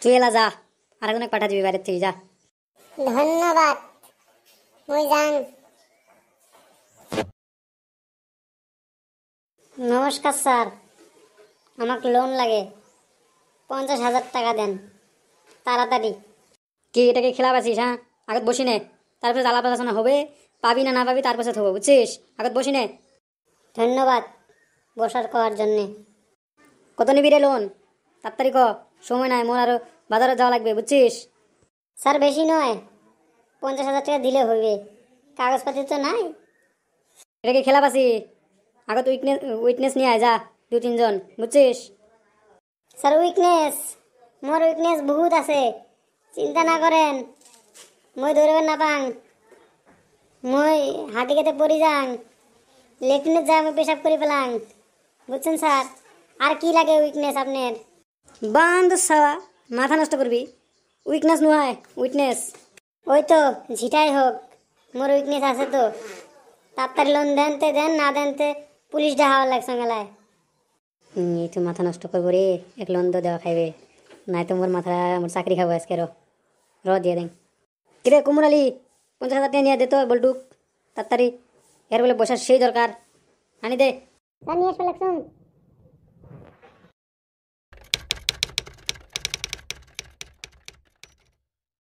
তুই এলা যা, আরেকজনে পাঠা দিবি বাইরের থেকে, যা। ধন্যবাদ, মুই যান। নমস্কার স্যার, আমাকে লোন লাগে, 50,000 টাকা দেন তাড়াতাড়ি। কি এটাকে খেলাবাসিস? হ্যাঁ, আগত বসি নে, তারপরে জ্বালা পালাশোনা হবে, পাবি না না পাবি তারপরে থবো, বুঝছিস? আগত বসি নে। ধন্যবাদ বসার করার জন্যে। কত নিবি রে লোন? তাড়াতাড়ি ক, সময় নাই, মোর আরো বাজারে যাওয়া লাগবে, বুঝছিস? স্যার বেশি নয়, 50,000 টাকা দিলে হবে, কাগজপাতি তো নাই। এটাকে খেলাবাসি, আগত উইটনেস নিয়ে আয়, যা 2-3 জন, বুঝছিস? স্যার উইকনেস, মোর উইকনেস বহুত আছে, চিন্তা না করেন, মই ধরবেন না পাং, মই হাঁটি খেতে পড়ি যাং, লেট্রিনে যা আমি পেশাব করি পেলাম, বুঝছেন স্যার? আর কি লাগে উইকনেস আপনার? বান্ধ সারা, মাথা নষ্ট করবি, উইকনেস নয় উইকনেস। ওই তো ঝিটাই হোক, মোর উইকনেস আছে তো, তাড়াতাড়ি লোন দেনতে দেন, না দেনতে পুলিশ ডাহাওয়ার লাগছে মেলায়। এই তো মাথা নষ্ট করবো রে, এক লোন তো দেওয়া খাইবে, নাই তো মোর মাথা, মোর চাকরি খাবো আজকে। র দিয়ে দেন। কিরে কুমুর আলী, 50,000 টাকা নিয়ে দে তো বল্টুক, তাড়াতাড়ি, এর বলে বসার সেই দরকার, আনি দে। স্যার নিয়ে আসবে লাগছুন।